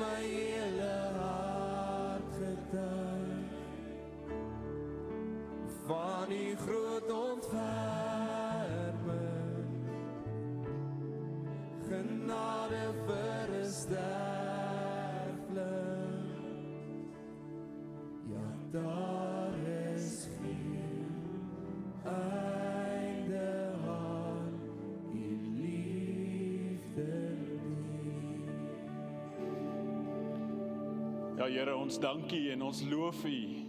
my hele hart getuig van die groot ontferming, genade vir 'n sterfling. Ja, daar is geen einde aan U liefde nie. Ja, Here, ons dankie en ons loof U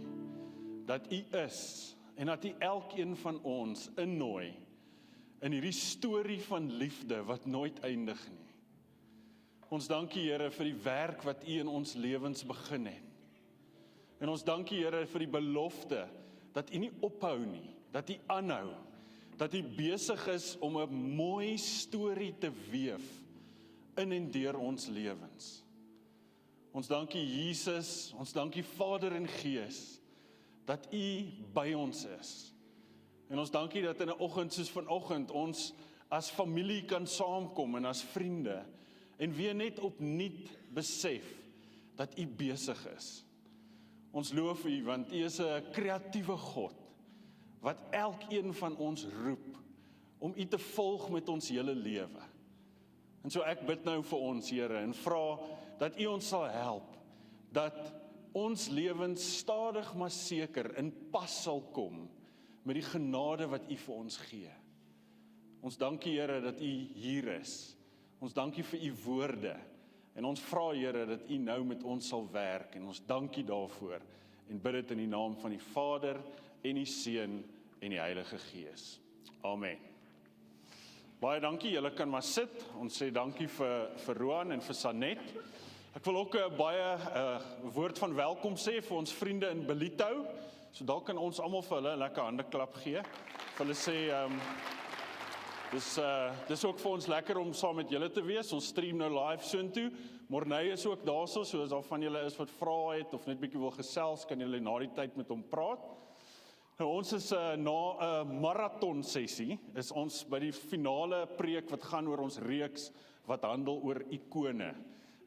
dat U is en dat U elkeen van ons innooi in hierdie storie van liefde wat nooit eindig nie. Ons dankie, Here, vir die werk wat U in ons lewens begin het. En ons dankie, Here, vir die belofte dat U nie ophou nie, dat U aanhou, dat U besig is om 'n mooi storie te weef in en deur ons lewens. Ons dankie Jesus, ons dankie Vader en Gees, dat U by ons is. En ons dankie dat in 'n oggend soos vanoggend ons as familie kan saamkom en as vriende en weer net opnuut besef dat U besig is. Ons loof U want U is 'n kreatiewe God wat elkeen van ons roep om U te volg met ons hele lewe. En so ek bid nou vir ons, Here, en vra dat U ons sal help, dat ons lewens stadig maar seker in pas sal kom met die genade wat U vir ons gee. Ons dankie, Here, dat U hier is. Ons dankie vir U woorde. En ons vra, Here, dat U nou met ons sal werk. En ons dankie daarvoor. En bid dit in die naam van die Vader en die Seun en die Heilige Gees. Amen. Baie dankie, julle kan maar sit. Ons sê dankie vir Roan en vir Sanet. Ek wil ook 'n baie woord van welkom sê vir ons vriende in Bellito. So daar kan ons almal vir hulle 'n lekker handeklap gee. Vir hulle sê dis ook vir ons lekker om saam met julle te wees. Ons stream nou live soontoe. Morney is ook daarso, so as daar van julle is wat vra het of net bietjie wil gesels, kan julle na die tyd met hom praat. Nou ons is na 'n marathon sessie, is ons by die finale preek wat gaan oor ons reeks wat handel oor ikone.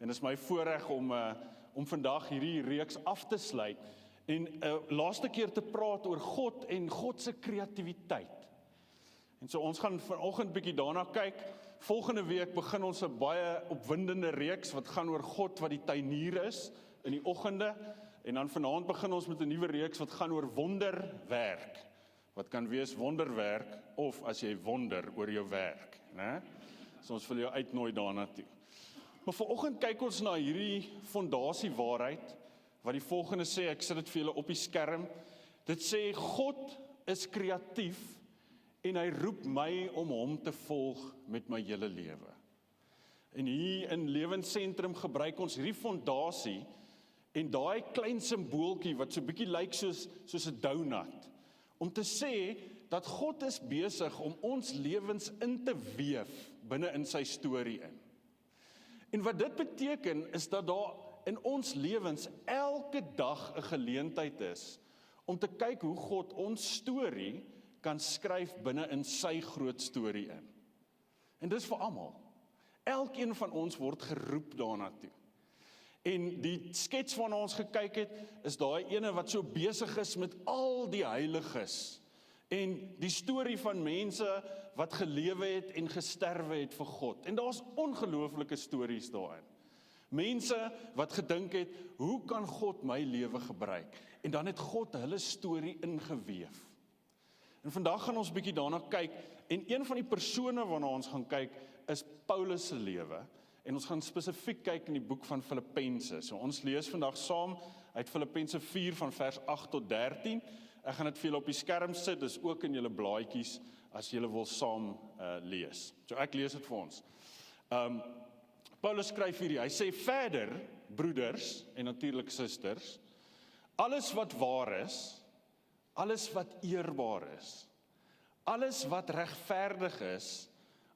En dit is my voorreg om vandag hierdie reeks af te sluit en laaste keer te praat oor God en God se kreatiwiteit. En so ons gaan vanoggend bietjie daarna kyk. Volgende week begin ons 'n baie opwindende reeks wat gaan oor God wat die tuinier is in die oggende. En dan vanaand begin ons met 'n nuwe reeks wat gaan oor wonderwerk. Wat kan wees wonderwerk of as jy wonder oor jou werk, né? So ons wil jou uitnooi daarna toe. Maar vanoggend kyk ons na hierdie fondasiewaarheid wat die volgende sê, ek sit dit vir julle op die skerm. Dit sê God is kreatief en hy roep my om hom te volg met my hele lewe. En hier in Lewensentrum gebruik ons hierdie fondasie en daai klein simbooltjie wat so bietjie lyk soos 'n donut, om te sê dat God is besig om ons lewens in te weef binne in sy storie in. En wat dit beteken is dat daar in ons lewens elke dag 'n geleentheid is om te kyk hoe God ons storie kan skryf binne in sy groot storie in. En dis vir almal. Elkeen van ons word geroep daarna toe. En die skets waarna ons gekyk het, is daai ene wat so besig is met al die heiliges en die storie van mense wat gelewe het en gesterwe het vir God. En daar's ongelooflike stories daarin. Mense wat gedink het, hoe kan God my lewe gebruik? En dan het God hulle storie ingeweef. En vandag gaan ons bietjie daarna kyk, en een van die persone waarna ons gaan kyk, is Paulus se lewe. En ons gaan spesifiek kyk in die boek van Filippense. So ons lees vandag saam uit Filippense 4 van vers 8 tot 13. Ek gaan dit vir julle op die skerm sit, dis ook in julle blaadjies as julle wil saam lees. So ek lees dit vir ons. Paulus skryf hierdie, hy sê verder, broeders en natuurlik susters, alles wat waar is, alles wat eerbaar is, alles wat regverdig is,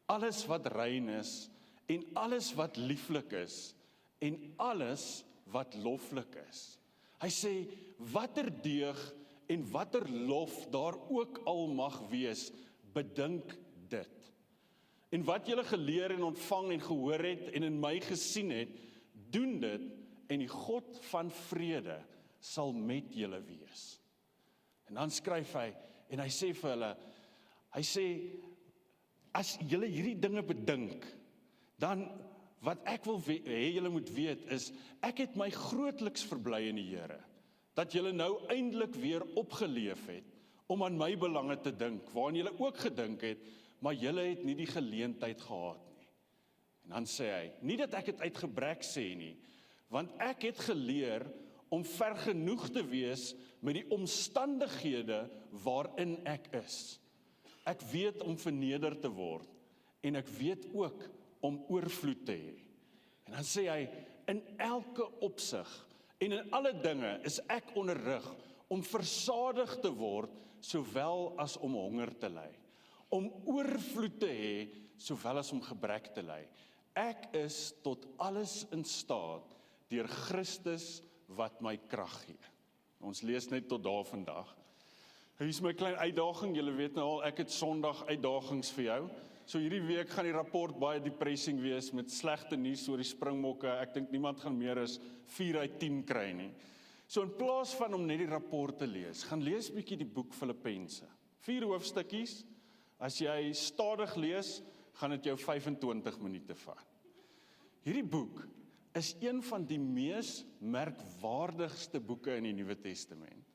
alles wat rein is, en alles wat lieflik is, en alles wat loflik is. Hy sê, watter deug en watter lof daar ook al mag wees, bedink dit. En wat julle geleer en ontvang en gehoor het en in my gesien het, doen dit, en die God van vrede sal met julle wees. En dan skryf hy, en hy sê vir hulle, hy sê, as julle hierdie dinge bedink, dan wat ek wil hê julle moet weet is, ek het my grootliks verbly in die Here, dat julle nou eintlik weer opgeleef het, om aan my belange te dink, waarin julle ook gedink het, maar julle het nie die geleentheid gehad nie. En dan sê hy, nie dat ek het uit gebrek sê nie, want ek het geleer om vergenoeg te wees met die omstandighede waarin ek is. Ek weet om verneder te word, en ek weet ook om oorvloed te hê. En dan sê hy, in elke opsig, en in alle dinge is ek onderrig om versadig te word, sowel as om honger te ly. Om oorvloed te hê, sowel as om gebrek te ly. Ek is tot alles in staat, deur Christus wat my krag gee. Ons lees net tot daar vandag. Hier is my klein uitdaging, julle weet nou al, ek het Sondag uitdagings vir jou. So hierdie week gaan die rapport baie depressing wees, met slegte nuus oor die Springbokke. Ek dink niemand gaan meer as 4 uit 10 kry nie. So in plaas van om net die rapport te lees, gaan lees bietjie die boek Filippense. 4 hoofstukkies, as jy stadig lees, gaan dit jou 25 minute vat. Hierdie boek is een van die mees merkwaardigste boeke in die Nuwe Testament.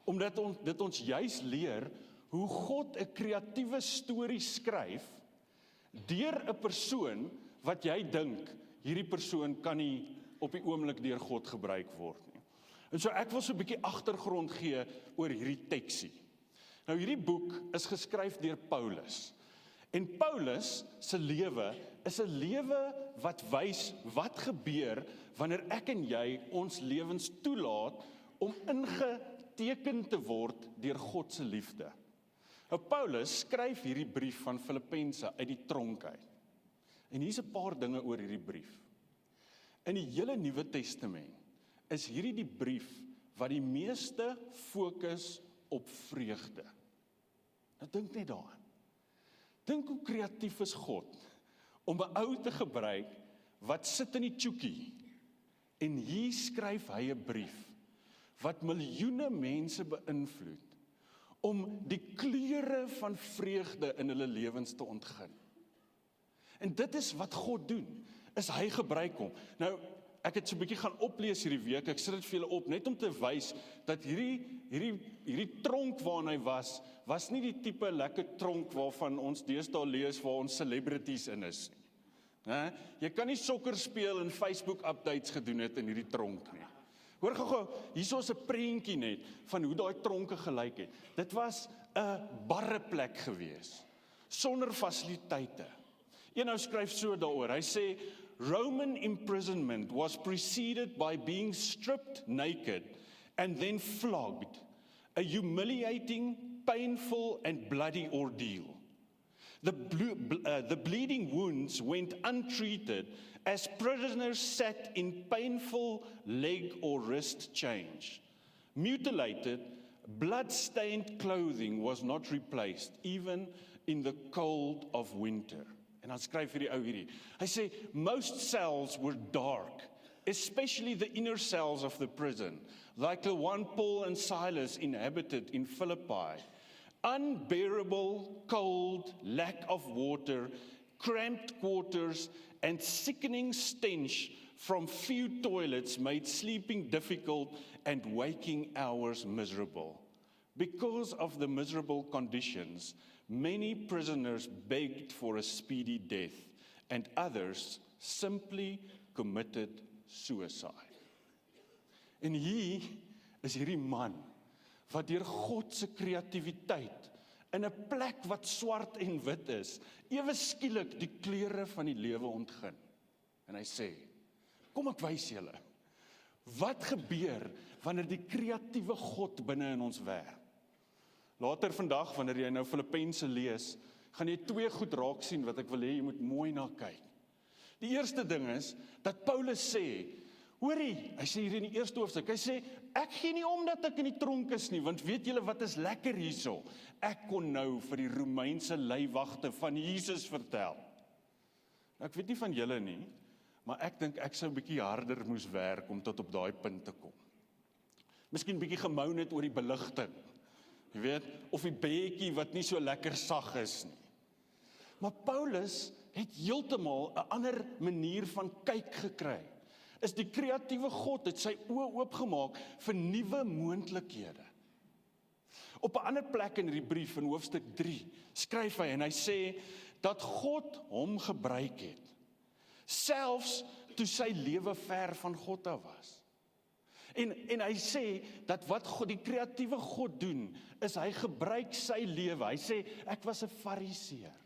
Omdat dit ons juis leer hoe God 'n kreatiewe storie skryf deur 'n persoon wat jy dink, hierdie persoon kan nie op die oomblik deur God gebruik word nie. En so ek wil so 'n bietjie agtergrond gee oor hierdie teksie. Nou hierdie boek is geskryf deur Paulus. En Paulus se lewe is 'n lewe wat wys wat gebeur wanneer ek en jy ons lewens toelaat om ingeteken te word deur God se liefde. Nou Paulus skryf hierdie brief van Filippense uit die tronk uit. En hier's 'n paar dinge oor hierdie brief. In die hele Nuwe Testament is hierdie die brief wat die meeste fokus op vreugde. Nou dink net daaraan. Dink hoe kreatief is God om 'n ou te gebruik wat sit in die tjoekie en hier skryf hy 'n brief wat miljoene mense beïnvloed om die kleure van vreugde in hulle lewens te ontgin. En dit is wat God doen, is hy gebruik hom. Nou, ek het so 'n bietjie gaan oplees hierdie week, ek sit dit vir julle op, net om te wys dat hierdie tronk waarin hy was nie die tipe lekker tronk waarvan ons deesdae lees waar ons celebrities in is nie. Jy kan nie sokker speel en Facebook updates gedoen het in hierdie tronk nie. Hoor gou, hierso is 'n prentjie net van hoe daai tronke gelyk het. Dit was 'n barre plek gewees, sonder fasiliteite. Een ou skryf so daaroor, hy sê, Roman imprisonment was preceded by being stripped naked and then flogged, a humiliating, painful and bloody ordeal. The bleeding wounds went untreated as prisoners sat in painful leg or wrist chains. Mutilated, blood-stained clothing was not replaced, even in the cold of winter. En dan skryf hierdie ou hierdie. Hy sê, most cells were dark, especially the inner cells of the prison, like the one Paul and Silas inhabited in Philippi. Unbearable, cold, lack of water, cramped quarters, and sickening stench from few toilets made sleeping difficult and waking hours miserable. Because of the miserable conditions, many prisoners begged for a speedy death, and others simply committed suicide. En hier is hierdie man wat deur God se kreatiwiteit in 'n plek wat swart en wit is, ewe skielik die kleure van die lewe ontgin. En hy sê, kom ek wys julle, wat gebeur wanneer die kreatiewe God binne in ons werk? Later vandag, wanneer jy nou Filippense lees, gaan jy 2 goed raak sien wat ek wil hê jy moet mooi na kyk. Die eerste ding is, dat Paulus sê, hoorie, hy sê hier in die eerste hoofstuk, hy sê, ek gee nie om dat ek in die tronk is nie, want weet julle wat is lekker hierso? Ek kon nou vir die Romeinse leiwagte van Jesus vertel. Nou, ek weet nie van julle nie, Maar ek dink ek sou 'n bietjie harder moes werk om tot op daai punt te kom. Miskien bietjie gemou net oor die beligting, jy weet, of die bedjie wat nie so lekker sag is nie. Maar Paulus het heeltemal 'n ander manier van kyk gekry. Is die kreatiewe God het sy oë oopgemaak vir nuwe moontlikhede. Op 'n ander plek in hierdie brief in hoofstuk 3 skryf hy en hy sê dat God hom gebruik het, selfs toe sy lewe ver van God af was. En hy sê dat wat God, die kreatiewe God doen, is hy gebruik sy lewe. Hy sê, ek was 'n fariseer.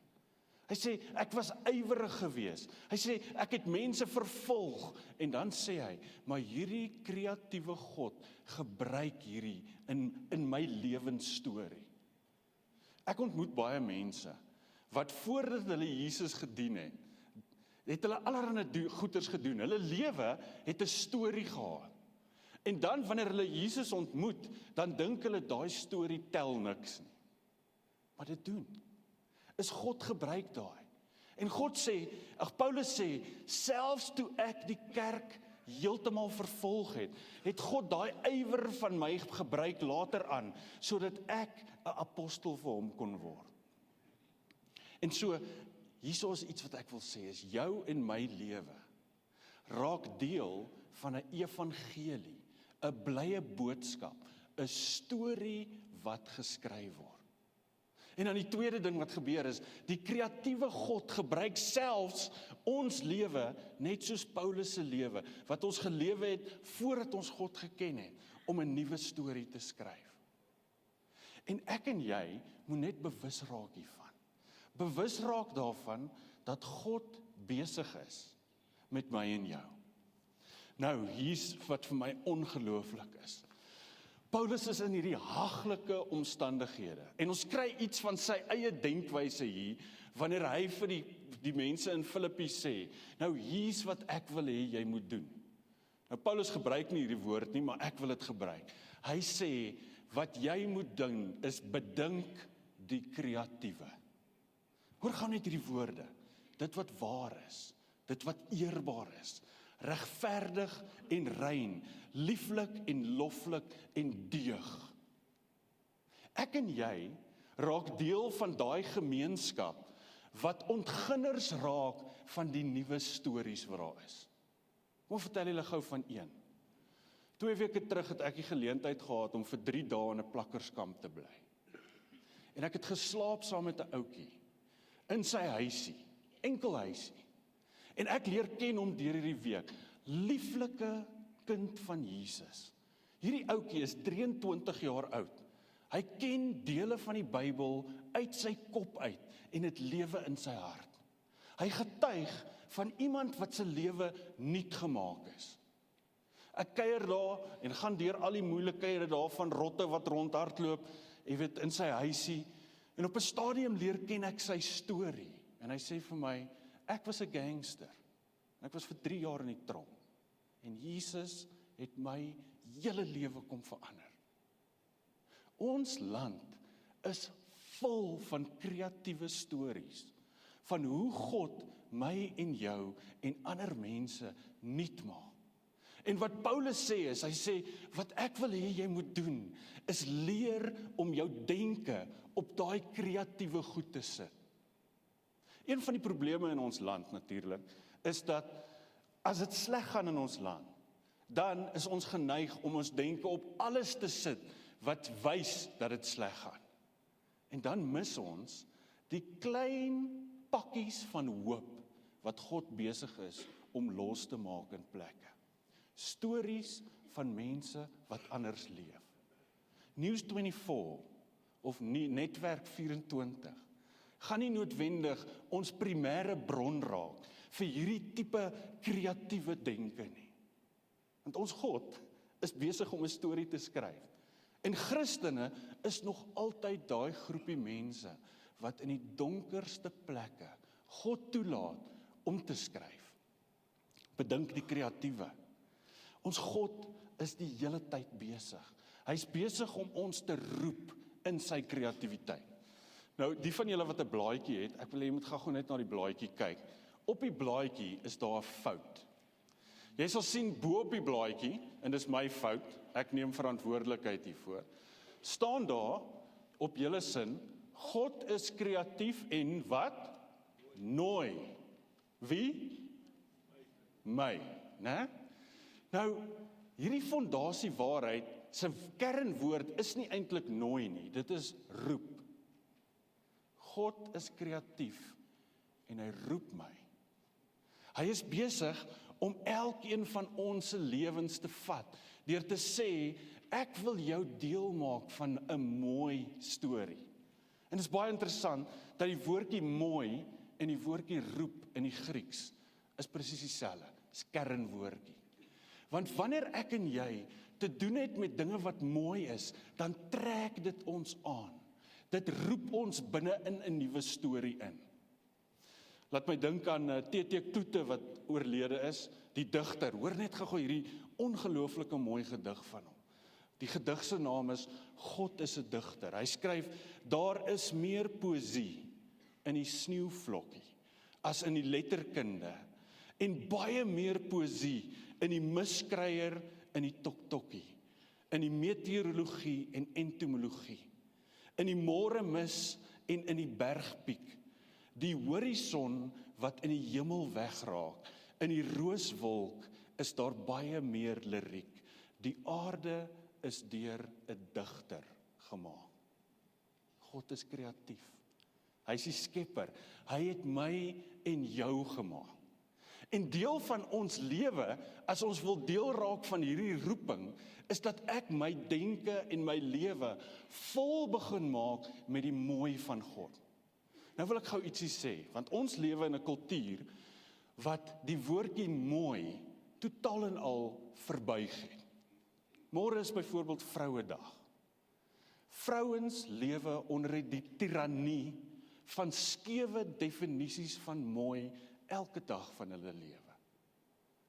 Hy sê, ek was ywerig geweest. Hy sê, ek het mense vervolg. En dan sê hy, maar hierdie kreatiewe God gebruik hierdie in my lewensstorie. Ek ontmoet baie mense, wat voordat hulle Jesus gedien het hulle allerlei goeders gedoen. Hulle lewe het 'n storie gehad. En dan wanneer hulle Jesus ontmoet, dan dink hulle daai storie tel niks nie. Maar dit doen. Is God gebruik daai. En God sê, Paulus sê, selfs toe ek die kerk heeltemal vervolg het God daai ywer van my gebruik later aan, sodat ek 'n apostel vir hom kon word. En so, hierso is iets wat ek wil sê, is jou en my lewe raak deel van 'n evangelie, 'n blye boodskap, 'n storie wat geskryf word. En dan die tweede ding wat gebeur is, die kreatiewe God gebruik selfs ons lewe, net soos Paulus se lewe, wat ons gelewe het voordat ons God geken het, om 'n nuwe storie te skryf. En ek en jy moet net bewus raak hiervan. Bewus raak daarvan dat God besig is met my en jou. Nou, hier's wat vir my ongelooflik is. Paulus is in hierdie haglike omstandighede, en ons kry iets van sy eie denkwyse hier, wanneer hy vir die mense in Filippi sê, nou hier's wat ek wil hê jy moet doen. Nou Paulus gebruik nie hierdie woord nie, maar ek wil dit gebruik. Hy sê, wat jy moet doen, is bedink die kreatiewe. Hoor gaan net hierdie woorde, dit wat waar is, dit wat eerbaar is, regverdig en rein, lieflik en loflik en deug. Ek en jy raak deel van daai gemeenskap wat ontginners raak van die nuwe stories wat daar is. Kom vertel julle gou van een. 2 weke terug het ek die geleentheid gehad om vir 3 dae in 'n plakkerskamp te bly. En ek het geslaap saam met 'n ouetjie in sy huisie, enkel huisie. En ek leer ken hom deur hierdie week. Lieflike kind van Jesus. Hierdie ouetjie is 23 jaar oud. Hy ken dele van die Bybel uit sy kop uit en dit lewe in sy hart. Hy getuig van iemand wat se lewe nuut gemaak is. Ek kuier daar en gaan deur al die moeilikhede daar van rotte wat rondhardloop, jy weet, in sy huisie. En op 'n stadium leer ken ek sy storie. En hy sê vir my, ek was 'n gangster. Ek was vir 3 jaar in die tronk. En Jesus het my hele lewe kom verander. Ons land is vol van kreatiewe stories, van hoe God my en jou en ander mense nuut maak. En wat Paulus sê is, hy sê, wat ek wil hê jy moet doen, is leer om jou denke op daai kreatiewe goed te sit. Een van die probleme in ons land natuurlik, is dat as dit sleg gaan in ons land, dan is ons geneig om ons denke op alles te sit wat wys dat dit sleg gaan. En dan mis ons die klein pakkies van hoop wat God besig is om los te maak in plekke. Stories van mense wat anders leef. News24 of Netwerk 24 gaan nie noodwendig ons primêre bron raak vir hierdie tipe kreatiewe denke nie. Want ons God is besig om 'n storie te skryf. En Christene is nog altyd daai groepie mense wat in die donkerste plekke God toelaat om te skryf. Bedink die kreatiewe. Ons God is die hele tyd besig. Hy's besig om ons te roep in sy kreatiwiteit. Nou, die van julle wat 'n blaadjie het, ek wil hê jy moet gou net na die blaadjie kyk. Op die blaadjie is daar 'n fout. Jy sal sien bo op die blaadjie, en dis my fout, ek neem verantwoordelikheid hiervoor, staan daar op julle sin, God is kreatief en wat? Nooi. Wie? My, né? Nou, hierdie fondasie waarheid, sy kernwoord is nie eintlik nooi nie, dit is roep. God is kreatief en hy roep my. Hy is besig om elkeen van ons se lewens te vat, deur te sê, ek wil jou deel maak van 'n mooi storie. En dit is baie interessant, dat die woordjie mooi en die woordjie roep in die Grieks, is presies dieselfde, is kernwoordjie. Want wanneer ek en jy te doen het met dinge wat mooi is, dan trek dit ons aan. Dit roep ons binne in 'n nuwe storie in. Laat my dink aan T.T. Kloete wat oorlede is, die digter. Hoor net gou hierdie ongelooflike mooi gedig van hom. Die gedig se naam is God is 'n digter. Hy skryf, daar is meer poësie in die sneeuvlokkie as in die letterkunde en baie meer poësie in die miskryer in die toktokkie, in die meteorologie en entomologie, in die môre mis en in die bergpiek, die horison wat in die hemel wegraak, in die rooswolk is daar baie meer liriek. Die aarde is deur 'n digter gemaak. God is kreatief. Hy is die skepper. Hy het my en jou gemaak. En deel van ons lewe, as ons wil deel raak van hierdie roeping, is dat ek my denke en my lewe vol begin maak met die mooi van God. Nou wil ek gou ietsie sê, want ons lewe in 'n kultuur wat die woordjie mooi totaal en al verbuig het. Môre is byvoorbeeld Vrouedag. Vrouens lewe onder die tirannie van skewe definisies van mooi elke dag van hulle lewe.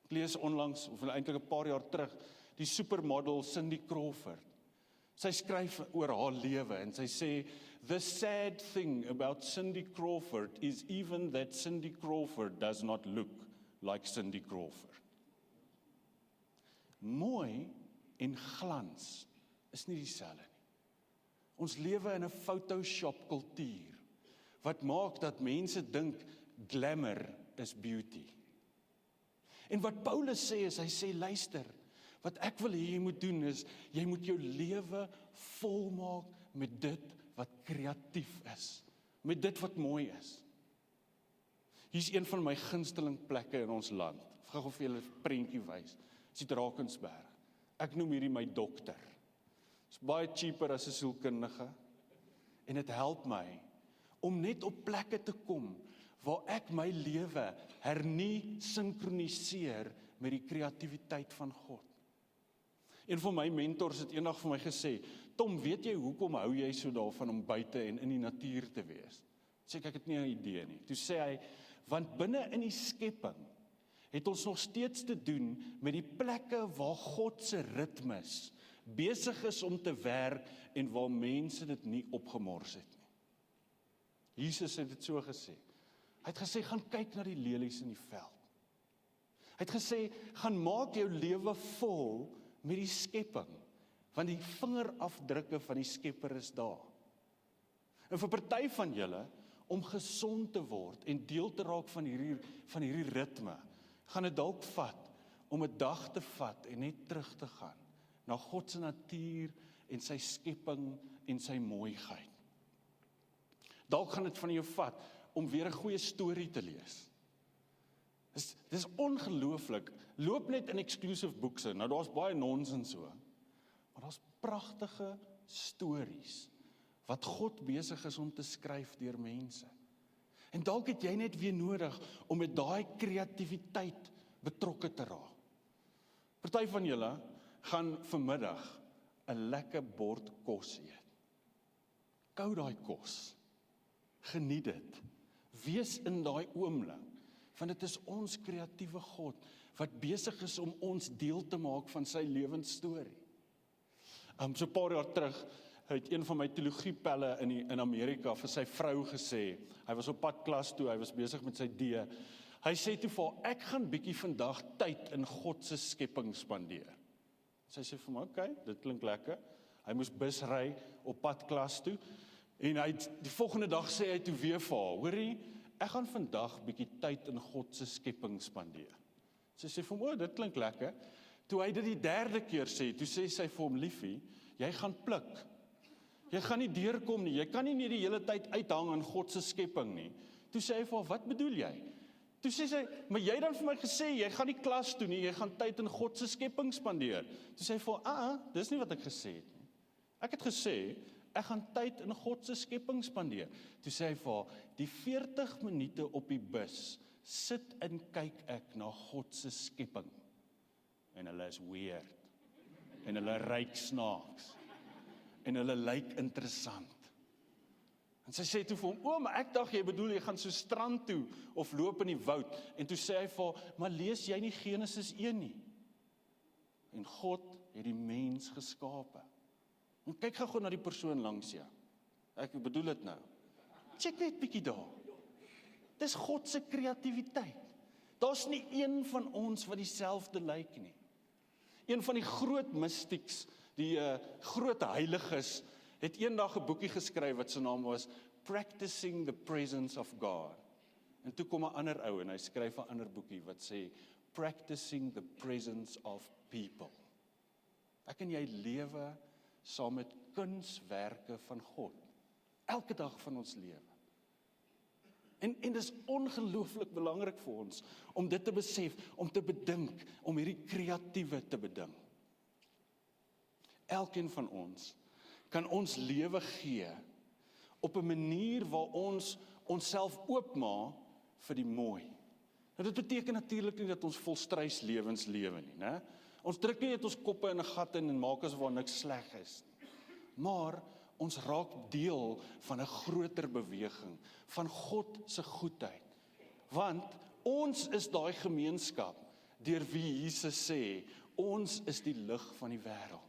Ek lees onlangs, of eintlik 'n paar jaar terug, die supermodel Cindy Crawford. Sy skryf oor haar lewe en sy sê, the sad thing about Cindy Crawford is even that Cindy Crawford does not look like Cindy Crawford. Mooi en glans is nie dieselfde nie. Ons lewe in 'n Photoshop kultuur, wat maak dat mense dink glamour is beauty. En wat Paulus sê is, hy sê, luister, wat ek wil hê jy moet doen is, jy moet jou lewe volmaak met dit wat kreatief is, met dit wat mooi is. Hier's een van my gunsteling plekke in ons land. Ek gaan gou vir julle 'n prentjie wys. Dis die Drakensberg. Ek noem hierdie my dokter. Dis baie cheaper as 'n sielkundige en dit help my om net op plekke te kom waar ek my lewe hernie sinkroniseer met die kreatiwiteit van God. Een van my mentors het eendag vir my gesê, Tom, weet jy hoekom hou jy so daarvan om buite en in die natuur te wees? Sê ek het nie 'n idee nie. Toe sê hy, want binne in die skepping het ons nog steeds te doen met die plekke waar God se ritmes besig is om te werk en waar mense dit nie opgemors het nie. Jesus het dit so gesê. Hy het gesê, gaan kyk na die lelies in die veld. Hy het gesê, gaan maak jou lewe vol met die skepping, want die vingerafdrukke van die skepper is daar. En vir party van julle, om gesond te word en deel te raak van hierdie ritme, gaan dit dalk vat om 'n dag te vat en net terug te gaan na God se natuur en sy skepping en sy mooiheid. Dalk gaan dit van jou vat om weer 'n goeie storie te lees. Dis ongelooflik. Loop net in exclusive boekse. Nou daar's baie nonsens so. Maar daar's pragtige stories wat God besig is om te skryf deur mense. En dalk het jy net weer nodig om met daai kreatiwiteit betrokke te raak. Party van julle gaan vanmiddag 'n lekker bord kos eet. Kou daai kos. Geniet dit. Wees in daai oomblik, want dit is ons kreatiewe God wat besig is om ons deel te maak van sy lewensstorie. So 'n paar jaar terug het een van my teologiepelle in Amerika vir sy vrou gesê, hy was op pad klas toe, hy was besig met sy D. Hy sê toe vir haar, ek gaan bietjie vandag tyd in God se skepping spandeer. Sy sê vir my, okay, dit klink lekker. Hy moes bus ry op pad klas toe, en die volgende dag sê hy toe weer vir haar, hoorie, ek gaan vandag bietjie tyd in God se skepping spandeer. Sy sê vir hom, dit klink lekker. Toe hy dit die derde keer sê, toe sê sy vir hom, liefie, jy gaan pluk. Jy gaan nie deurkom nie, jy kan nie net die hele tyd uithang in God se skepping nie. Toe sê hy vir haar, wat bedoel jy? Toe sê sy, maar jy het dan vir my gesê, jy gaan nie klas toe nie, jy gaan tyd in God se skepping spandeer. Toe sê hy vir haar, dis nie wat ek gesê het nie. Ek het gesê, ek gaan tyd in God se skepping spandeer. Toe sê hy vir haar, die 40 minute op die bus, sit en kyk ek na God se skepping. En hulle is weird. En hulle ryk snaaks. En hulle lyk interessant. En sy sê toe vir hom, maar ek dink jy bedoel jy gaan so strand toe of loop in die woud. En toe sê hy vir haar, maar lees jy nie Genesis 1 nie? En God het die mens geskape. En kyk gou na die persoon langs jou. Ek bedoel dit nou. Check net bietjie daar. Dis God se kreatiwiteit. Daar's nie een van ons wat dieselfde lyk nie. Een van die groot mystics, die groot heiliges, het eendag 'n boekie geskryf wat sy naam was Practicing the Presence of God. En toe kom 'n ander ou en hy skryf 'n ander boekie wat sê Practicing the Presence of People. Ek en jy lewe saam met kunswerke van God. Elke dag van ons lewe. En dis ongelooflik belangrik vir ons om dit te besef, om te bedink, om hierdie kreatiewe te bedink. Elkeen van ons kan ons lewe gee op 'n manier waar ons onsself oopmaak vir die mooi. Nou dit beteken natuurlik nie dat ons volstrys lewens lewe nie, né? Ons druk nie net ons koppe in 'n gat in en maak asof niks sleg is nie. Maar ons raak deel van 'n groter beweging, van God se goedheid. Want ons is daai gemeenskap deur wie Jesus sê, ons is die lig van die wêreld.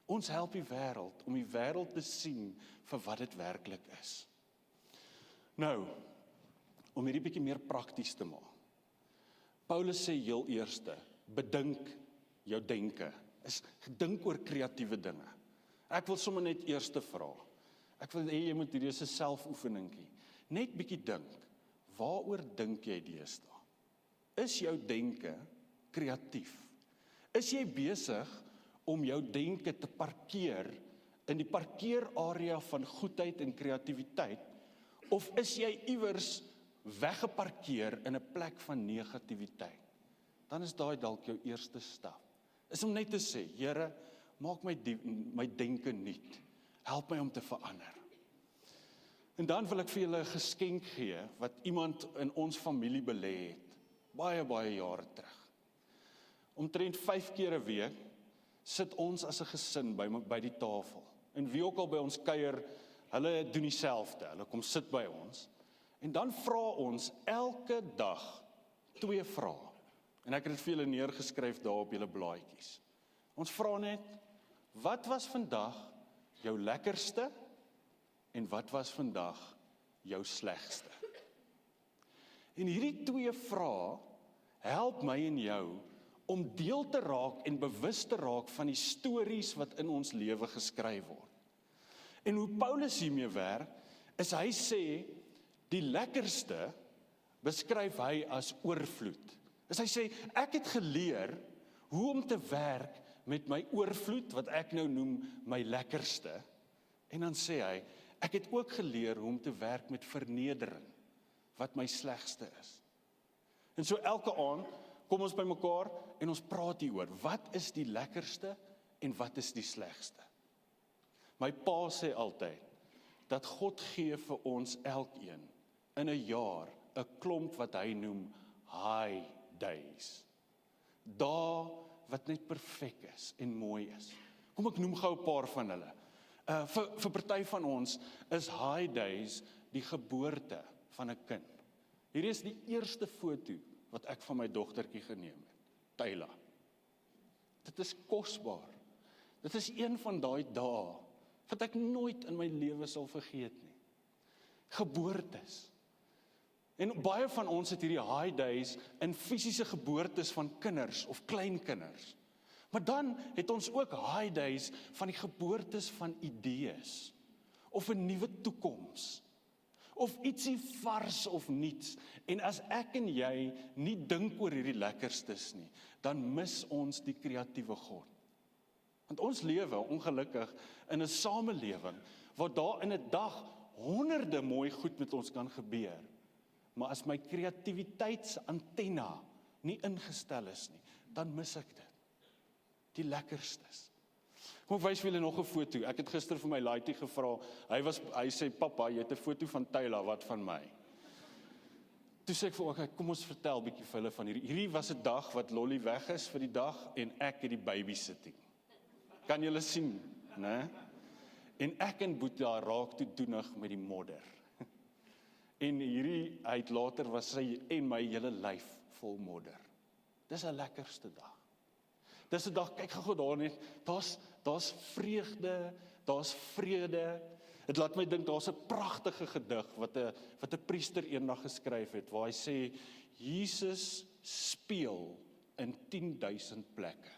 Ons help die wêreld om die wêreld te sien vir wat dit werklik is. Nou, om hierdie bietjie meer prakties te maak. Paulus sê heel eerste, bedink jou denke. Dink oor kreatiewe dinge. Ek wil sommer net eerste vra. Ek wil hê jy moet hierdie is 'n selfoefeningkie. Net bietjie dink. Waaroor dink jy deesdae? Is jou denke kreatief? Is jy besig om jou denke te parkeer in die parkeerarea van goedheid en kreatiwiteit, of is jy iewers weggeparkeer in 'n plek van negativiteit? Dan is daai dalk jou eerste stap. Is om net te sê, Here, maak my denke nuut. Help my om te verander. En dan wil ek vir julle 'n geskenk gee wat iemand in ons familie belê het, baie jare terug. Omtrent 5 keer 'n week sit ons as 'n gesin by die tafel. En wie ook al by ons kuier, hulle doen dieselfde. Hulle kom sit by ons. En dan vra ons elke dag 2 vrae. En ek het dit vir julle neergeskryf daar op julle blaadjies. Ons vra net, wat was vandag jou lekkerste en wat was vandag jou slegste? En hierdie 2 vrae help my en jou om deel te raak en bewus te raak van die stories wat in ons lewe geskryf word. En hoe Paulus hiermee werk, is hy sê, die lekkerste beskryf hy as oorvloed. Hy sê, ek het geleer hoe om te werk met my oorvloed, wat ek nou noem my lekkerste. En dan sê hy, ek het ook geleer hoe om te werk met vernedering, wat my slegste is. En so elke aand kom ons by mekaar en ons praat hieroor, wat is die lekkerste en wat is die slegste? My pa sê altyd, dat God gee vir ons elkeen in 'n jaar 'n klomp wat hy noem high days. Dae wat net perfek is en mooi is. Kom ek noem gou 'n paar van hulle. Vir party van ons is high days die geboorte van 'n kind. Hierdie is die eerste foto wat ek van my dogtertjie geneem het, Tyla. Dit is kosbaar. Dit is een van daai dae wat ek nooit in my lewe sal vergeet nie. Geboortes. En baie van ons het hierdie high days in fisiese geboortes van kinders of kleinkinders. Maar dan het ons ook high days van die geboortes van idees, of 'n nuwe toekoms, of ietsie vars of niets. En as ek en jy nie dink oor hierdie lekkerstes nie, dan mis ons die kreatiewe God. Want ons lewe ongelukkig in 'n samelewing waar daar in 'n dag honderde mooi goed met ons kan gebeur. Maar as my kreatiwiteitsantenna nie ingestel is nie, dan mis ek dit. Die lekkerstes. Kom ek wys vir julle nog 'n foto. Ek het gister vir my laaitie gevra. Hy sê pappa, jy het 'n foto van Tyla, wat van my? Toe sê ek vir hom, kom ons vertel bietjie vir hulle van hierdie. Hierdie was 'n dag wat Lolly weg is vir die dag en ek het die babysitting. Kan julle sien, né? En ek en Boeta raak toe doenig met die modder. En hierdie uit later was sy en my hele lyf vol modder. Dis 'n lekkerste dag. Dis 'n dag, kyk gou daar net, daar's vreugde, daar's vrede. Dit laat my dink daar's 'n pragtige gedig wat 'n priester eendag geskryf het waar hy sê Jesus speel in 10.000 plekke.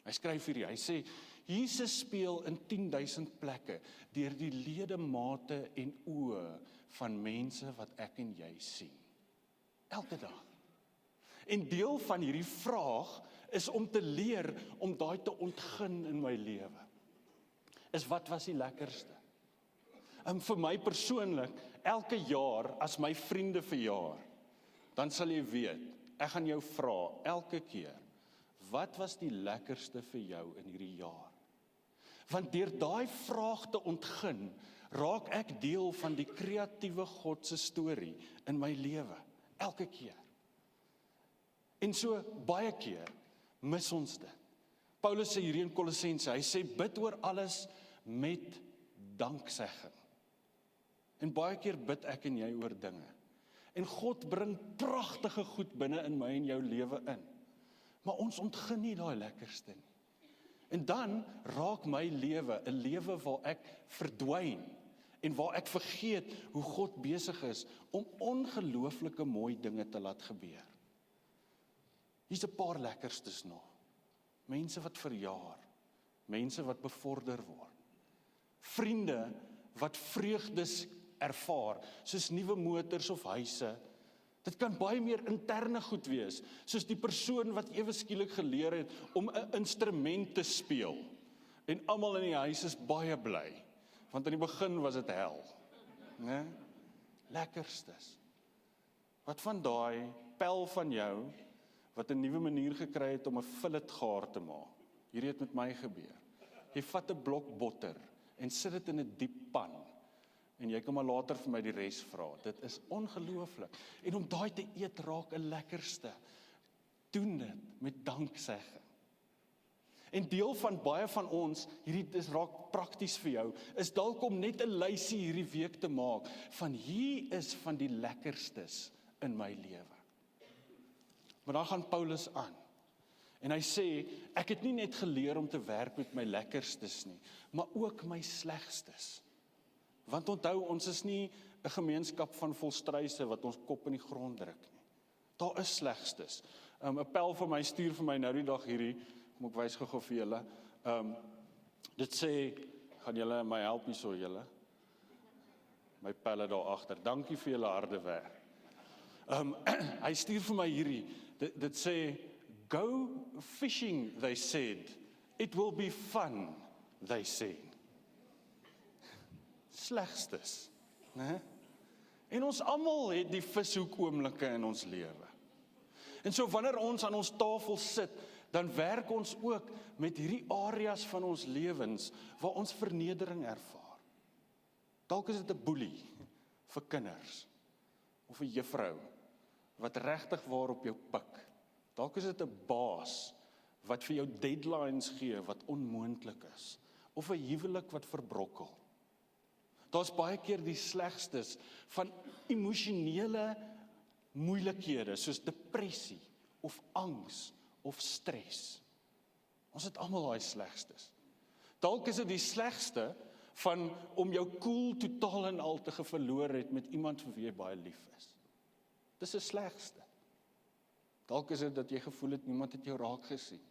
Hy skryf hierdie, hy sê Jesus speel in 10.000 plekke deur die ledemate en oë van mense wat ek en jy sien. Elke dag. En deel van hierdie vraag is om te leer om daai te ontgin in my lewe. Is wat was die lekkerste? Vir my persoonlik, elke jaar as my vriende verjaar, dan sal jy weet, ek gaan jou vra elke keer, wat was die lekkerste vir jou in hierdie jaar? Want deur daai vraag te ontgin, raak ek deel van die kreatiewe God se storie in my lewe, elke keer. En so baie keer mis ons dit. Paulus sê hier in Kolossense, hy sê bid oor alles met danksegging. En baie keer bid ek en jy oor dinge. En God bring pragtige goed binne in my en jou lewe in. Maar ons ontgin nie daai lekkerste nie. En dan raak my lewe 'n lewe waar ek verdwyn en waar ek vergeet hoe God besig is om ongelooflike mooi dinge te laat gebeur. Hier's 'n paar lekkerstes nog. Mense wat verjaar, mense wat bevorder word. Vriende wat vreugdes ervaar, soos nuwe motors of huise. Dit kan baie meer interne goed wees, soos die persoon wat ewe skielik geleer het om 'n instrument te speel. En almal in die huis is baie bly, want in die begin was dit hel. Né? Lekkerstes. Wat van daai pel van jou wat 'n nuwe manier gekry het om 'n fillet gaar te maak? Hierdie het met my gebeur. Jy vat 'n blok botter en sit dit in 'n diep pan. En jy kan maar later vir my die res vra. Dit is ongelooflik. En om daai te eet raak 'n lekkerste. Doen dit met danksegging. En deel van baie van ons, hierdie is raak prakties vir jou, is dalk om net 'n lysie hierdie week te maak van hier is van die lekkerstes in my lewe. Maar dan gaan Paulus aan. En hy sê, ek het nie net geleer om te werk met my lekkerstes nie, maar ook my slegstes. Want onthou, ons is nie 'n gemeenskap van volstruise wat ons kop in die grond druk nie. Daar is slegstes. 'n Pel van my stuur vir my nou die dag hierdie, kom ek wys gou vir julle. Dit sê, gaan julle my help hierso julle? My pelle daar agter. Dankie vir julle harde werk. Hy stuur vir my hierdie. Dit sê, go fishing, they said. It will be fun, they said. Slegstes, né? En ons almal het die vishoek oomblikke in ons lewe. En so wanneer ons aan ons tafel sit, dan werk ons ook met hierdie areas van ons lewens waar ons vernedering ervaar. Dalk is dit 'n boelie vir kinders of 'n juffrou wat regtig waar op jou pik. Dalk is dit 'n baas wat vir jou deadlines gee wat onmoontlik is, of 'n huwelik wat verbrokkel. Daar's baie keer die slegstes van emosionele moeilikhede soos depressie of angs of stres. Ons het almal daai slegstes. Dalk is dit die slegste van om jou koel totaal en al te verloor het met iemand vir wie jy baie lief is. Dis die slegste. Dalk is dit dat jy gevoel het, niemand het jou raak gesien.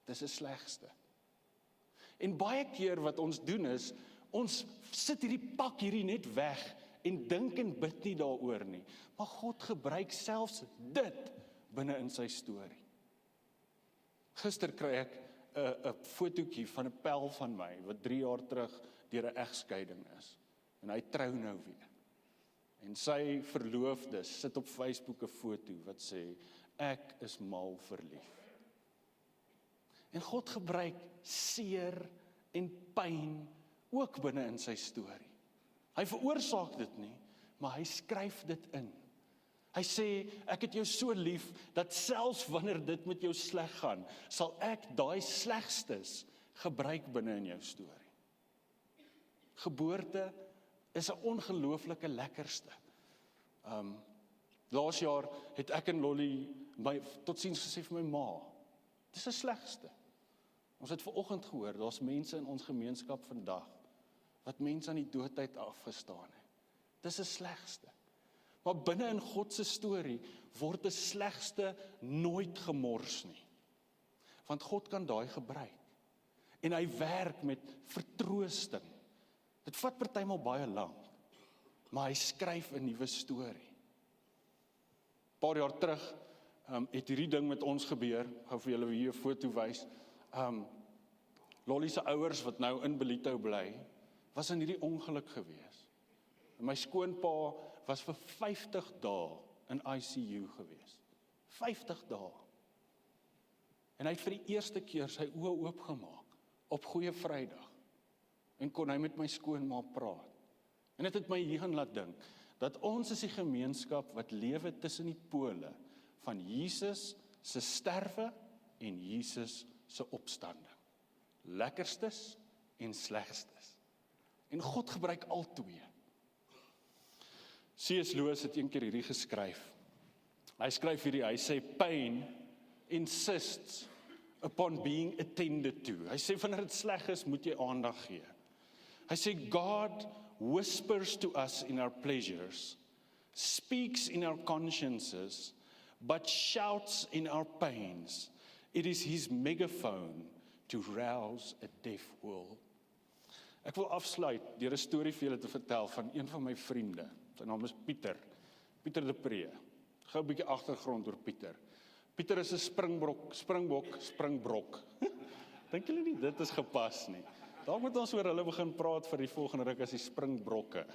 Dis die slegste. En baie keer wat ons doen is, ons sit hierdie pak hierdie net weg, en dink en bid nie daaroor nie. Maar God gebruik selfs dit binne in sy storie. Gister kry ek 'n fotootjie van 'n pel van my, wat 3 jaar terug deur 'n egskeiding is. En hy trou nou weer. En sy verloofde sit op Facebook 'n foto wat sê, ek is mal verlief. En God gebruik seer en pyn ook binne in sy storie. Hy veroorsaak dit nie, maar hy skryf dit in. Hy sê, ek het jou so lief, dat selfs wanneer dit met jou sleg gaan, sal ek daai slegstes gebruik binne in jou storie. Geboorte is 'n ongelooflike lekkerste. Laas jaar het ek en Lolly totsiens gesê vir my ma, dis 'n slegste. Ons het vanoggend gehoor, daar's mense in ons gemeenskap vandag, wat mense aan die doodheid afgestaan het. Dis 'n slegste. Maar binne in God se storie word 'n slegste nooit gemors nie. Want God kan daai gebruik. En hy werk met vertroosting. Dit vat partymal baie lank, maar hy skryf 'n nuwe storie. Paar jaar terug het hierdie ding met ons gebeur. Gou vir julle hier 'n foto wys. Lolly se ouers wat nou in Bellito bly, was in hierdie ongeluk gewees. En my skoonpa was vir 50 dae in ICU gewees. 50 dae. En hy het vir die eerste keer sy oë oopgemaak op Goeie Vrydag. En kon hy met my skoonma praat. En dit het my hierin laat dink, dat ons is die gemeenskap wat lewe tussen die pole van Jesus se sterwe en Jesus se opstanding. Lekkerstes en slegstes. En God gebruik al twee. C.S. Lewis het een keer hierdie geskryf. Hy skryf hierdie, hy sê, pain insists upon being attended to. Hy sê, wanneer dit sleg is, moet jy aandag gee. Hy sê, God whispers to us in our pleasures, speaks in our consciences, but shouts in our pains. It is his megaphone to rouse a deaf world. Ek wil afsluit deur 'n storie vir julle te vertel van een van my vriende. Sy naam is Pieter de Pre. Gou 'n bietjie agtergrond oor Pieter. Pieter is 'n springbok. Dink julle nie dit is gepas nie? Dalk moet ons oor hulle begin praat vir die volgende ruk as die springbrokke.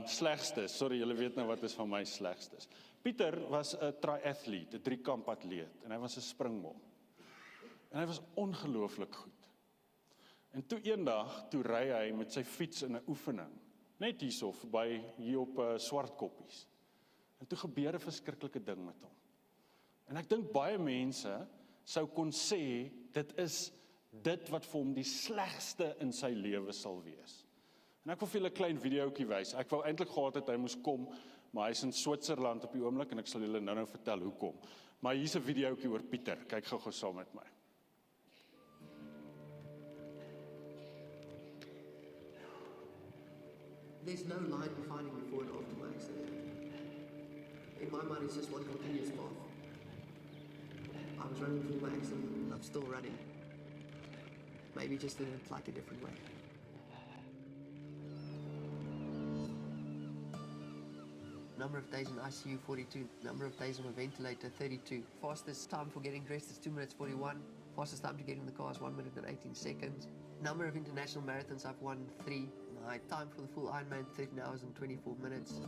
Slegstes, sorry, julle weet nou wat is van my slegstes. Pieter was 'n triathlete, 'n 3-kamp atleet, en hy was 'n springbok. En hy was ongelooflik goed. En toe eendag, toe ry hy met sy fiets in 'n oefening, net hierso verby hier op Swartkoppies. En toe gebeur 'n verskriklike ding met hom. En ek dink baie mense sou kon sê, dit is dit wat vir hom die slegste in sy lewe sal wees. En ek wil vir julle 'n klein videoetjie wys. Ek wou eintlik gehad het hy moes kom, maar hy's in Switserland op die oomblik en ek sal julle nou vertel hoekom. Maar hier's 'n videoetjie oor Pieter. Kyk gou saam met my. There's no line defining before and after my accident. In my mind, it's just one continuous path. I was running through my accident, and I'm still running. Maybe just in a slightly different way. Number of days in ICU, 42. Number of days on a ventilator, 32. Fastest time for getting dressed is 2 minutes 41. Fastest time to get in the car is 1 minute and 18 seconds. Number of international marathons, I've won 3. My time for the full Ironman, 13 hours and 24 minutes.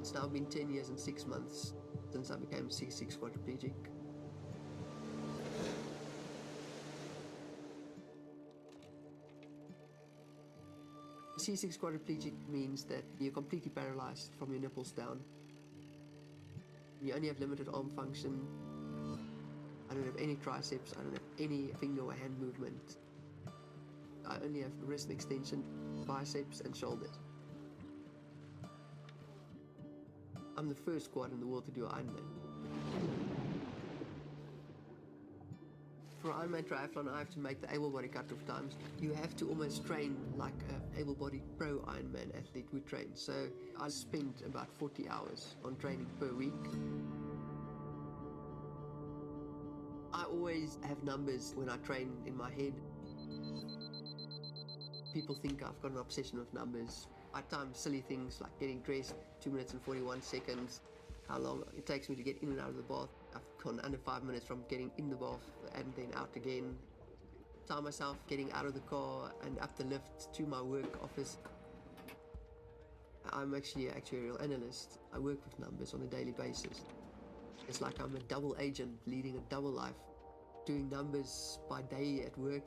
It's now been 10 years and 6 months since I became C6 quadriplegic. C6 quadriplegic means that you're completely paralyzed from your nipples down. You only have limited arm function. I don't have any triceps, I don't have any finger or hand movement. I only have wrist extension, biceps and shoulders. I'm the first quad in the world to do Ironman. For Ironman triathlon, I have to make the able-body cut-off times. You have to almost train like an able-bodied pro Ironman athlete would train. So I spent about 40 hours on training per week. I always have numbers when I train in my head. People think I've got an obsession with numbers. I time silly things like getting dressed, 2 minutes and 41 seconds, how long it takes me to get in and out of the bath. I've gone under 5 minutes from getting in the bath and then out again. Time myself getting out of the car and up the lift to my work office. I'm actually an actuarial analyst. I work with numbers on a daily basis. It's like I'm a double agent leading a double life, doing numbers by day at work,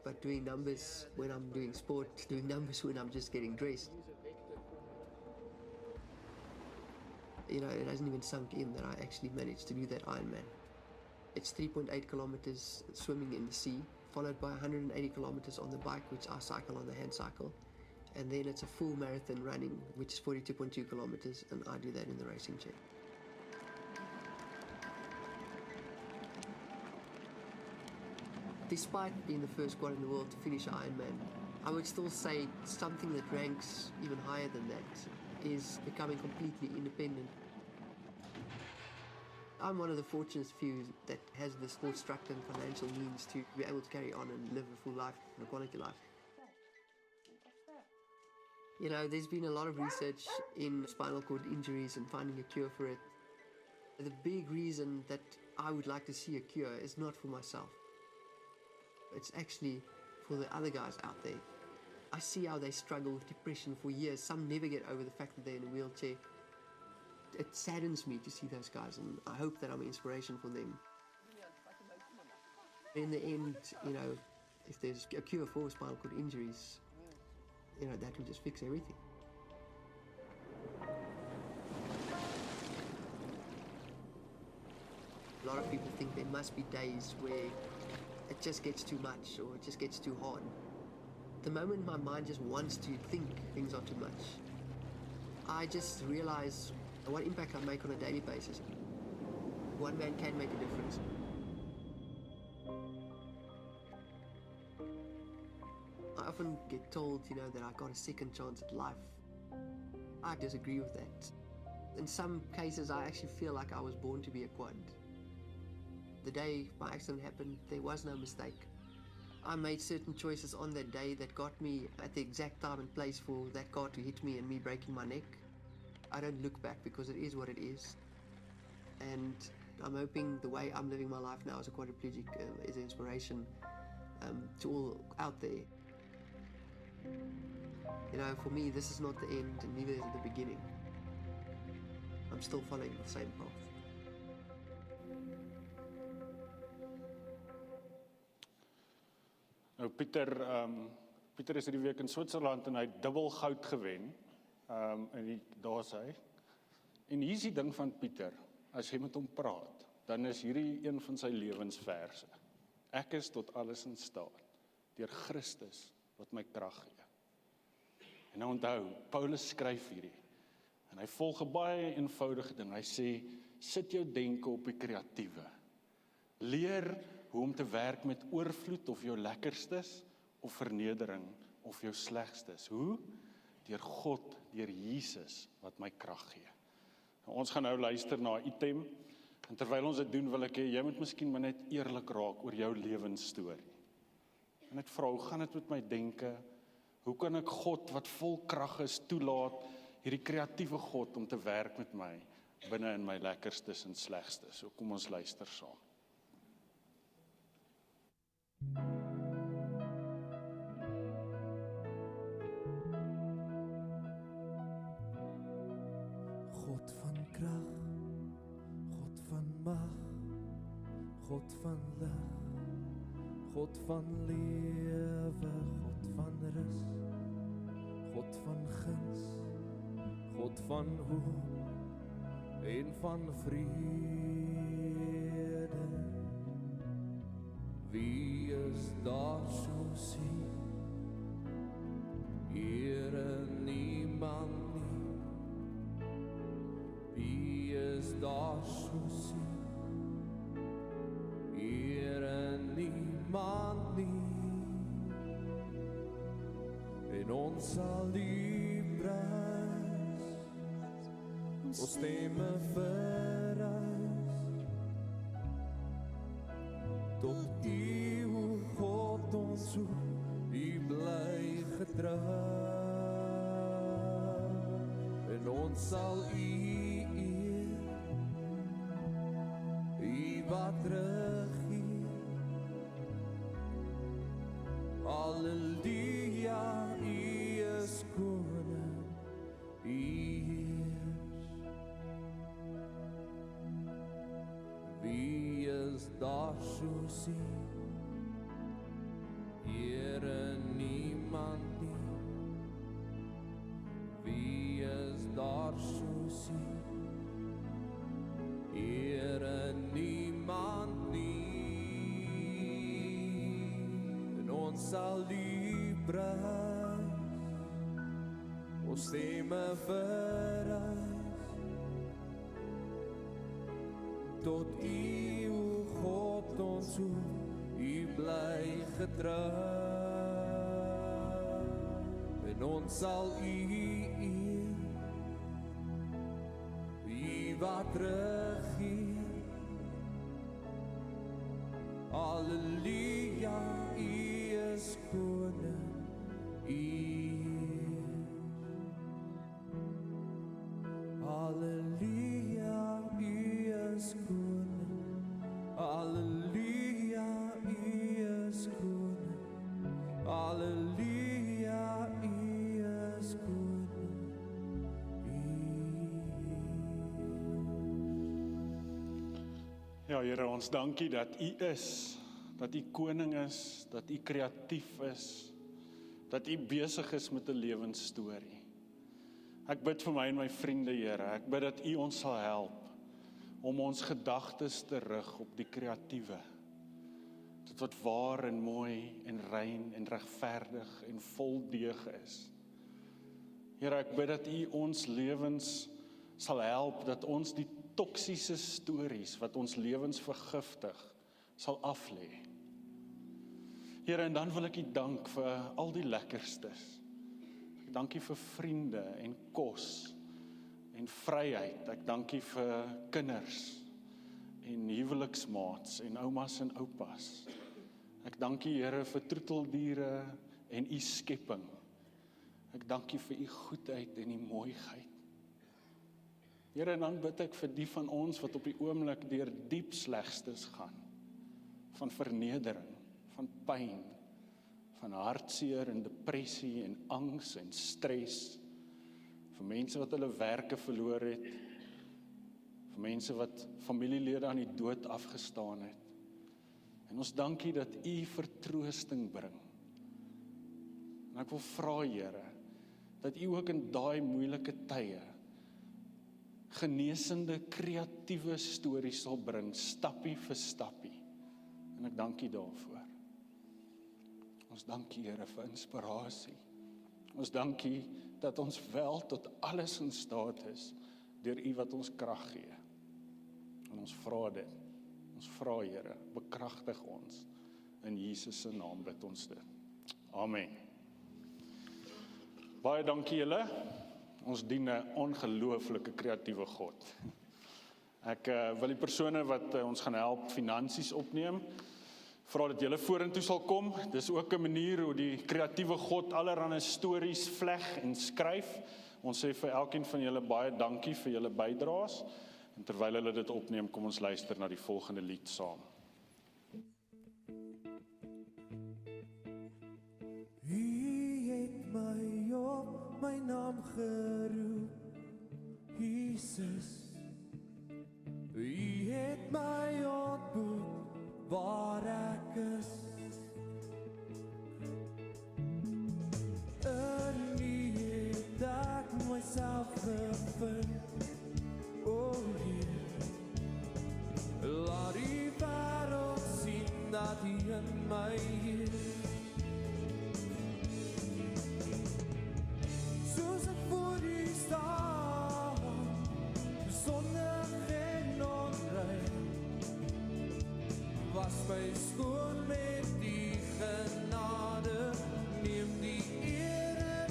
but doing numbers when I'm doing sport, doing numbers when I'm just getting dressed. You know, it hasn't even sunk in that I actually managed to do that Ironman. It's 3.8 kilometers swimming in the sea, followed by 180 kilometers on the bike, which I cycle on the hand cycle. And then it's a full marathon running, which is 42.2 kilometers, and I do that in the racing chair. Despite being the first squad in the world to finish Ironman, I would still say something that ranks even higher than that is becoming completely independent. I'm one of the fortunate few that has the sports structure and financial means to be able to carry on and live a full life, a quality life. You know, there's been a lot of research in spinal cord injuries and finding a cure for it. The big reason that I would like to see a cure is not for myself. It's actually for the other guys out there. I see how they struggle with depression for years. Some never get over the fact that they're in a wheelchair. It saddens me to see those guys, and I hope that I'm an inspiration for them. In the end, you know, if there's a cure for spinal cord injuries, you know, that will just fix everything. A lot of people think there must be days where it just gets too much or it just gets too hard. The moment my mind just wants to think things are too much, I just realize what impact I make on a daily basis. One man can make a difference. I often get told, you know, that I got a second chance at life. I disagree with that. In some cases, I actually feel like I was born to be a quad. The day my accident happened, there was no mistake. I made certain choices on that day that got me at the exact time and place for that car to hit me and me breaking my neck. I don't look back because it is what it is. And I'm hoping the way I'm living my life now as a quadriplegic is an inspiration to all out there. You know, for me, this is not the end and neither is it the beginning. I'm still following the same path. Nou Pieter is hierdie week in Switserland en hy het dubbel goud gewen. Daar's hy. En hier is die ding van Pieter, as jy met hom praat, dan is hierdie een van sy lewensverse. Ek is tot alles in staat, deur Christus wat my krag gee. En nou onthou, Paulus skryf hierdie, en hy volg 'n baie eenvoudige ding. Hy sê, sit jou denke op die kreatiewe. Leer hoe om te werk met oorvloed of jou lekkerstes, of vernedering, of jou slegstes. Hoe? Deur God, deur Jesus, wat my krag gee. Nou, ons gaan nou luister na 'n item, en terwyl ons dit doen, wil ek hê, jy moet miskien maar net eerlik raak oor jou lewensstorie. En net vra, hoe gaan dit met my denke? Hoe kan ek God, wat vol krag is, toelaat, hierdie kreatiewe God, om te werk met my, binne in my lekkerstes en slegstes? So kom ons luister saam. God van krag, God van mag, God van lig, God van lewe, God van rus, God van guns, God van hoop en van vrede. Wie is daar so sien? Here niemand nie. Wie is daar so sien? Here niemand. en ons sal die prys, ons stemme verhuis, tot U, o God, ons soek, U bly getrou, en ons sal U eer, U wat regeer, Halleluja, U is koning, U heers. Wie is daar soos U? Here, niemand nie. Wie is daar soos U? Here, niemand nie. En ons sal U prys, ons stemme verhuis, tot U, o God, ons soek, U bly getrou, en ons sal U eer, U wat regeer, Halleluja, U is koning, U heers. Halleluja, U is koning, Halleluja, U is koning, Halleluja, U is koning, U heers. Ja, Here, ons dankie dat U is, dat U koning is, dat U kreatief is, dat U besig is met 'n lewensstorie. Ek bid vir my en my vriende, Here, ek bid dat U ons sal help om ons gedagtes te rig op die kreatiewe, dit wat waar en mooi en rein en regverdig en vol deeg is. Here, ek bid dat U ons lewens sal help, dat ons die toksiese stories wat ons lewens vergiftig, sal aflê. Here, en dan wil ek U dank vir al die lekkerstes. Ek dank U vir vriende en kos en vryheid. Ek dank U vir kinders en huweliksmaats en oumas en oupas. Ek dank U, Here, vir troeteldiere en U skepping. Ek dank U vir U goedheid en U mooiheid. Here, en dan bid ek vir die van ons wat op die oomblik deur diep slegstes gaan, van vernedering, van pyn, van hartseer en depressie en angs en stres, vir mense wat hulle werke verloor het, vir mense wat familielede aan die dood afgestaan het. En ons dank U dat U vertroosting bring. En ek wil vra, Here, dat U ook in daai moeilike tye genesende, kreatiewe stories sal bring, stappie vir stappie. En ek dank U daarvoor. Ons dank U, Here, vir inspirasie. Ons dank U dat ons wel tot alles in staat is deur U wat ons krag gee. En ons vra dit. Ons vra, Here, bekragtig ons. In Jesus se naam bid ons dit. Amen. Baie dankie julle. Ons dien 'n ongelooflike kreatiewe God. Ek wil die persone wat ons gaan help finansies opneem, vra dat julle vorentoe sal kom. Dis ook 'n manier hoe die kreatiewe God allerlei stories vleg en skryf. Ons sê vir elkeen van julle baie dankie vir julle bydraes. En terwyl hulle dit opneem, kom ons luister na die volgende lied saam. U het my op my naam geroep, Jesus. U het my ontmoet waar ek is. In U het ek myself gevind. O Heer, laat die wêreld sien dat U in my heers. Soos ek voor U staan, sondig en onrein, was my skoon met die genade, neem die ere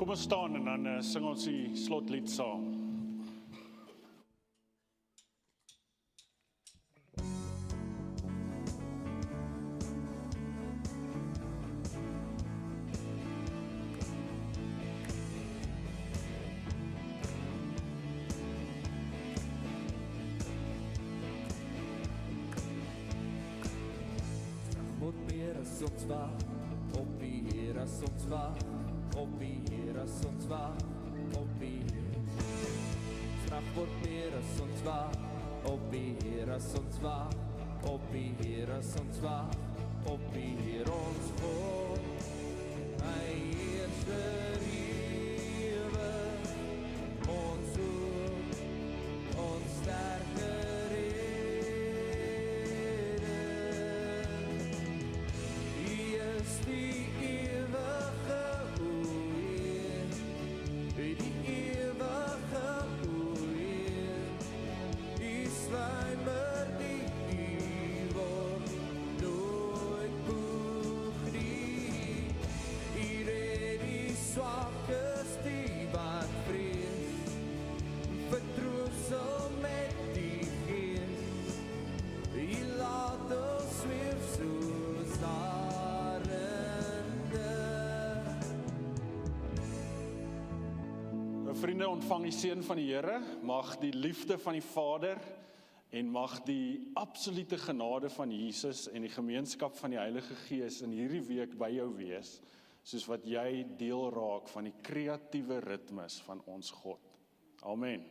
Kom ons staan en dan sing ons die slotlied saam. Word meer as ons wag, op die Heer as ons wag, op die Heer as ons wag, op die Heer. Straf word meer as ons wag, op die Heer as ons wag, op die Heer as ons wag, op die Heer ons God. Hy heers vir ewig, ons hoop, ons sterke Vriende, ontvang die seën van die Here, mag die liefde van die Vader en mag die absolute genade van Jesus en die gemeenskap van die Heilige Gees in hierdie week by jou wees, soos wat jy deel raak van die kreatiewe ritmes van ons God. Amen.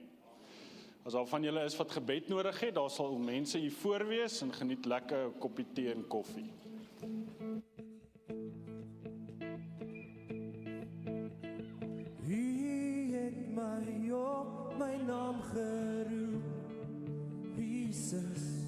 As al van julle is wat gebed nodig het, daar sal mense hier voor wees en geniet lekker 'n koppie tee en koffie. My naam geroep, Jesus.